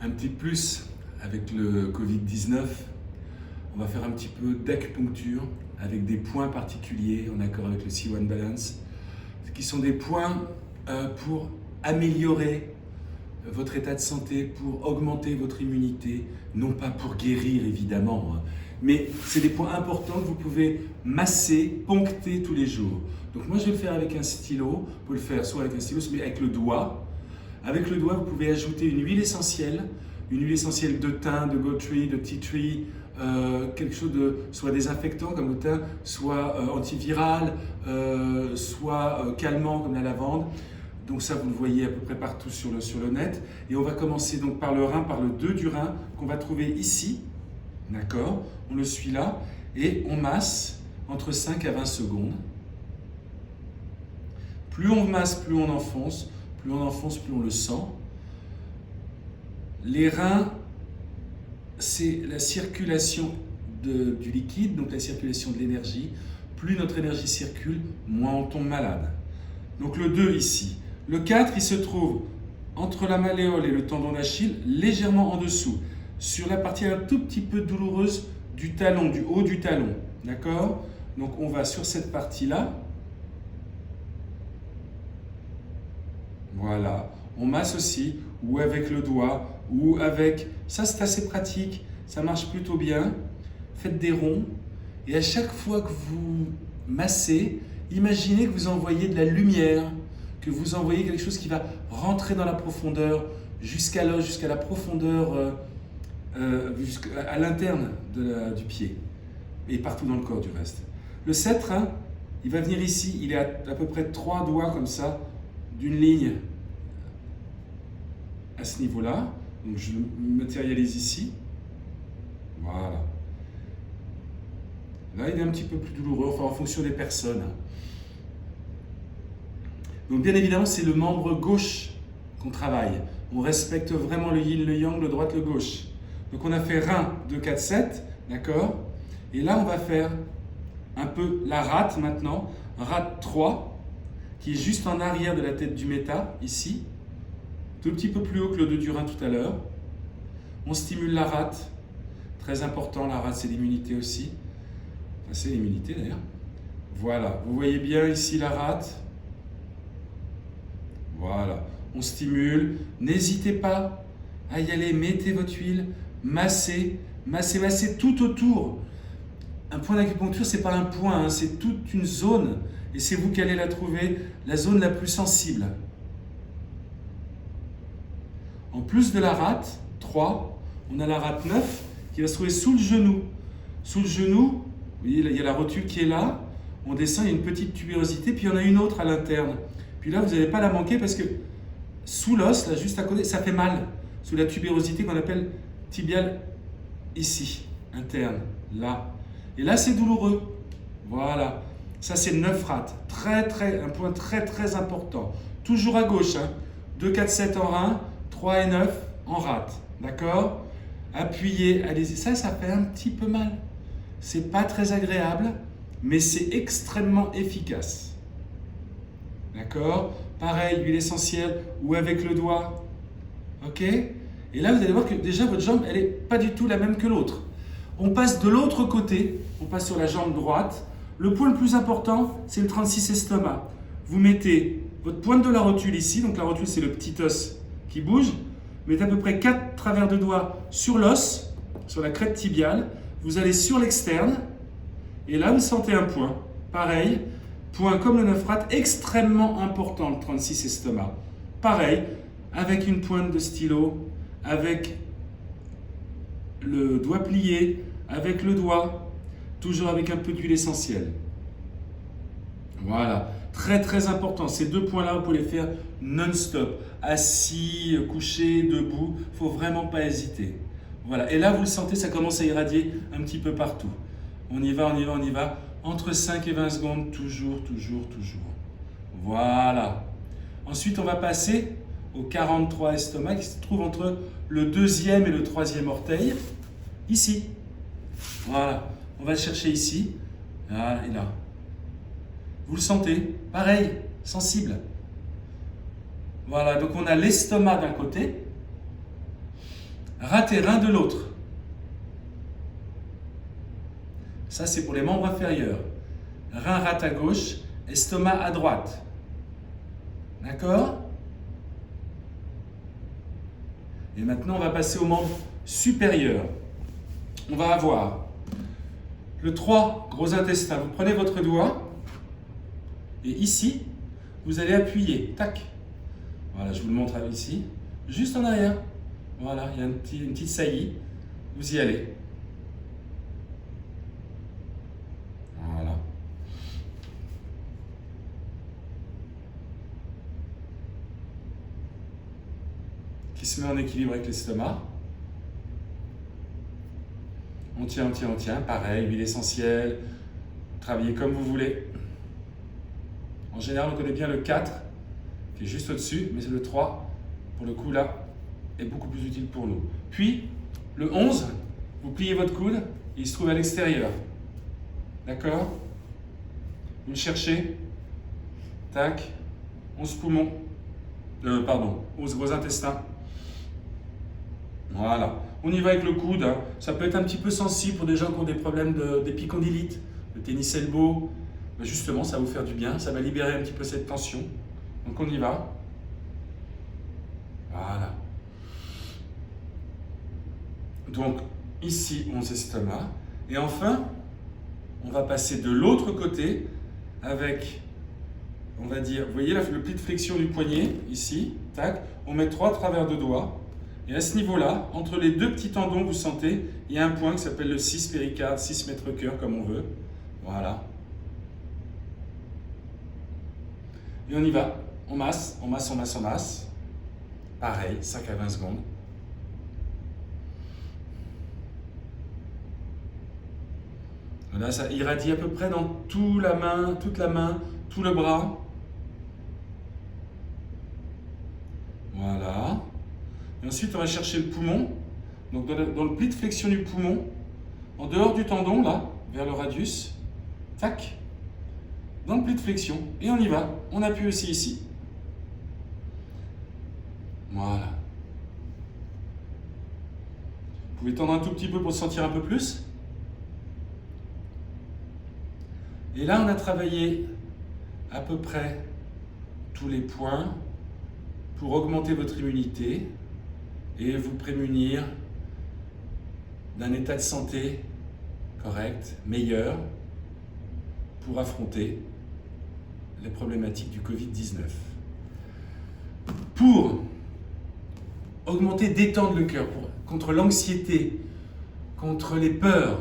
un petit plus avec le Covid-19. On va faire un petit peu d'acupuncture avec des points particuliers en accord avec le C1 Balance, qui sont des points pour améliorer votre état de santé, pour augmenter votre immunité, non pas pour guérir évidemment, mais c'est des points importants que vous pouvez masser, poncter tous les jours. Donc moi je vais le faire avec un stylo, vous pouvez le faire soit avec un stylo, mais avec le doigt. Avec le doigt, vous pouvez ajouter une huile essentielle de thym, de goat tree, de tea tree, quelque chose de soit désinfectant comme le thym, soit antiviral, soit calmant comme la lavande. Donc ça, vous le voyez à peu près partout sur le net. Et on va commencer donc par le rein, par le 2 du rein, qu'on va trouver ici. D'accord? On le suit là. Et on masse entre 5 à 20 secondes. Plus on masse, plus on enfonce. Plus on enfonce, plus on le sent. Les reins, c'est la circulation du liquide, donc la circulation de l'énergie. Plus notre énergie circule, moins on tombe malade. Donc le 2 ici. Le 4, il se trouve entre la malléole et le tendon d'Achille, légèrement en dessous, sur la partie un tout petit peu douloureuse du talon, du haut du talon. D'accord? Donc on va sur cette partie-là. Voilà. On masse aussi, ou avec le doigt, ou avec... Ça, c'est assez pratique, ça marche plutôt bien. Faites des ronds, et à chaque fois que vous massez, imaginez que vous envoyez de la lumière, que vous envoyez quelque chose qui va rentrer dans la profondeur, jusqu'à l'os, jusqu'à la profondeur, à l'interne du pied, et partout dans le corps du reste. Le 7, hein, il va venir ici, il est à peu près 3 doigts comme ça, d'une ligne à ce niveau-là. Donc je le matérialise ici. Voilà. Là, il est un petit peu plus douloureux, enfin en fonction des personnes. Donc bien évidemment, c'est le membre gauche qu'on travaille. On respecte vraiment le yin, le yang, le droite, le gauche. Donc on a fait rein 2, 4, 7, d'accord? Et là, on va faire un peu la rate maintenant. Rate 3, qui est juste en arrière de la tête du méta, ici. Tout petit peu plus haut que le 2 du rein tout à l'heure. On stimule la rate. Très important, la rate, c'est l'immunité aussi. Enfin, c'est l'immunité d'ailleurs. Voilà, vous voyez bien ici la rate. Voilà, on stimule. N'hésitez pas à y aller, mettez votre huile, massez, massez, massez tout autour. Un point d'acupuncture, ce n'est pas un point, hein, c'est toute une zone. Et c'est vous qui allez la trouver, la zone la plus sensible. En plus de la rate 3, on a la rate 9 qui va se trouver sous le genou. Sous le genou, vous voyez, il y a la rotule qui est là. On descend, il y a une petite tubérosité, puis il y en a une autre à l'interne. Puis là, vous n'allez pas la manquer parce que sous l'os, là, juste à côté, ça fait mal. Sous la tubérosité qu'on appelle tibiale ici, interne, là. Et là, c'est douloureux. Voilà. Ça, c'est 9 rates. Un point très, très important. Toujours à gauche. Hein. 2, 4, 7 en rein, 3 et 9 en rate. D'accord? Appuyez, allez-y. Ça fait un petit peu mal. C'est pas très agréable, mais c'est extrêmement efficace. D'accord? Pareil, huile essentielle ou avec le doigt. Ok? Et là, vous allez voir que déjà, votre jambe, elle n'est pas du tout la même que l'autre. On passe de l'autre côté, on passe sur la jambe droite. Le point le plus important, c'est le 36 estomac. Vous mettez votre pointe de la rotule ici, donc la rotule, c'est le petit os qui bouge. Vous mettez à peu près 4 travers de doigts sur l'os, sur la crête tibiale. Vous allez sur l'externe, et là, vous sentez un point. Pareil. Point comme le 9 rate, extrêmement important, le 36 estomac. Pareil, avec une pointe de stylo, avec le doigt plié, avec le doigt, toujours avec un peu d'huile essentielle. Voilà, très très important. Ces 2 points-là, vous pouvez les faire non-stop. Assis, couché, debout, il ne faut vraiment pas hésiter. Voilà, et là, vous le sentez, ça commence à irradier un petit peu partout. On y va, on y va, on y va. Entre 5 et 20 secondes, toujours, toujours, toujours. Voilà. Ensuite, on va passer au 43 estomac qui se trouve entre le 2e et le 3e orteil. Ici. Voilà. On va le chercher ici. Là et là. Vous le sentez? Pareil, sensible. Voilà. Donc, on a l'estomac d'un côté. rate et rein de l'autre. Ça, c'est pour les membres inférieurs. Rein, rate à gauche, estomac à droite. D'accord? Et maintenant, on va passer aux membres supérieurs. On va avoir le 3, gros intestin. Vous prenez votre doigt et ici, vous allez appuyer. Tac. Voilà, je vous le montre ici. Juste en arrière. Voilà, il y a une petite saillie. Vous y allez. Voilà. Qui se met en équilibre avec l'estomac. On tient, on tient, on tient. Pareil, huile essentielle. Travaillez comme vous voulez. En général, on connaît bien le 4, qui est juste au-dessus, mais c'est le 3, pour le coup, là, est beaucoup plus utile pour nous. Puis, le 11, vous pliez votre coude, il se trouve à l'extérieur. D'accord? Vous le cherchez. Tac. 11 poumons. 11 gros intestins. Voilà. On y va avec le coude. Hein. Ça peut être un petit peu sensible pour des gens qui ont des problèmes d'épicondylite, de tennis elbow. Ben justement, ça va vous faire du bien. Ça va libérer un petit peu cette tension. Donc on y va. Voilà. Donc ici, 11 estomacs. Et enfin, on va passer de l'autre côté avec, on va dire, vous voyez le pli de flexion du poignet, ici, tac. On met 3 travers de doigts. Et à ce niveau-là, entre les deux petits tendons, vous sentez, il y a un point qui s'appelle le 6 péricarde, 6 mètres cœur, comme on veut. Voilà. Et on y va. On masse, on masse, on masse, on masse. Pareil, 5 à 20 secondes. Là, ça irradie à peu près dans toute la main, tout le bras. Voilà. Et ensuite, on va chercher le poumon. Donc, dans le pli de flexion du poumon, en dehors du tendon, là, vers le radius, tac, dans le pli de flexion. Et on y va. On appuie aussi ici. Voilà. Vous pouvez tendre un tout petit peu pour sentir un peu plus. Et là, on a travaillé à peu près tous les points pour augmenter votre immunité et vous prémunir d'un état de santé correct, meilleur, pour affronter les problématiques du Covid-19. Pour augmenter, détendre le cœur, contre l'anxiété, contre les peurs,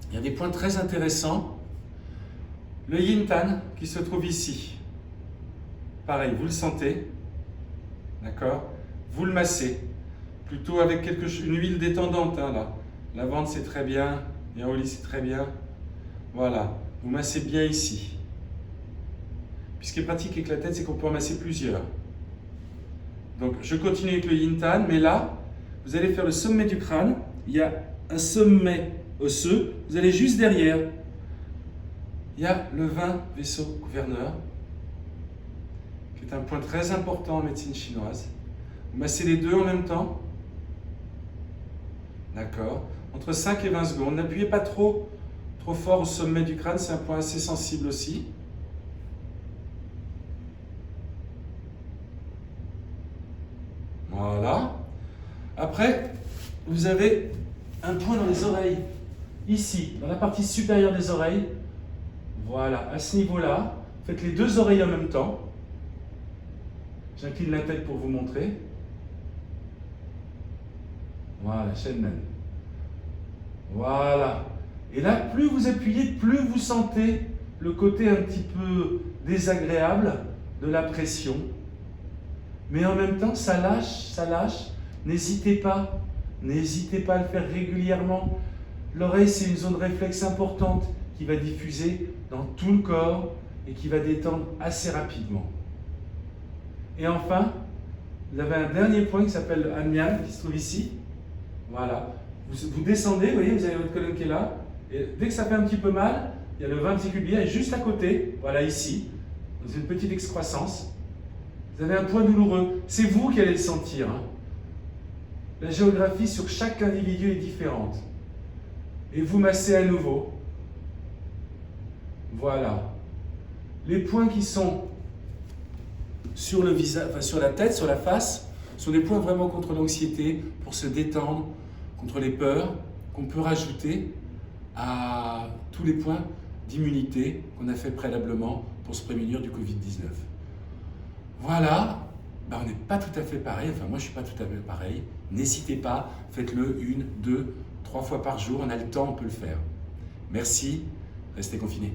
il y a des points très intéressants. Le Yin Tan qui se trouve ici. Pareil, vous le sentez, d'accord? Vous le massez, plutôt avec une huile détendante, hein, là. Lavande, c'est très bien, Yaoli, c'est très bien. Voilà, vous massez bien ici. Puis ce qui est pratique avec la tête, c'est qu'on peut en masser plusieurs. Donc, je continue avec le Yin Tan, mais là, vous allez faire le sommet du crâne. Il y a un sommet osseux, vous allez juste derrière. Il y a le 20 vaisseau gouverneur, qui est un point très important en médecine chinoise. Vous massez les deux en même temps. D'accord. Entre 5 et 20 secondes. N'appuyez pas trop fort au sommet du crâne, c'est un point assez sensible aussi. Voilà. Après, vous avez un point dans les oreilles. Ici, dans la partie supérieure des oreilles. Voilà, à ce niveau-là, faites les deux oreilles en même temps. J'incline la tête pour vous montrer. Voilà, Shenmen. Voilà. Et là, plus vous appuyez, plus vous sentez le côté un petit peu désagréable de la pression. Mais en même temps, ça lâche, ça lâche. N'hésitez pas à le faire régulièrement. L'oreille, c'est une zone réflexe importante qui va diffuser dans tout le corps et qui va détendre assez rapidement. Et enfin, vous avez un dernier point qui s'appelle le Hanmian, qui se trouve ici. Voilà. Vous descendez, vous voyez, vous avez votre colonne qui est là. Et dès que ça fait un petit peu mal, il y a le 20 particulier juste à côté, voilà ici, dans une petite excroissance. Vous avez un point douloureux. C'est vous qui allez le sentir. Hein. La géographie sur chaque individu est différente. Et vous massez à nouveau. Voilà. Les points qui sont sur le visage, enfin sur la tête, sur la face, sont des points vraiment contre l'anxiété, pour se détendre, contre les peurs, qu'on peut rajouter à tous les points d'immunité qu'on a fait préalablement pour se prémunir du Covid-19. Voilà, ben on n'est pas tout à fait pareil, enfin moi je ne suis pas tout à fait pareil. N'hésitez pas, faites-le 1, 2, 3 fois par jour, on a le temps, on peut le faire. Merci, restez confinés.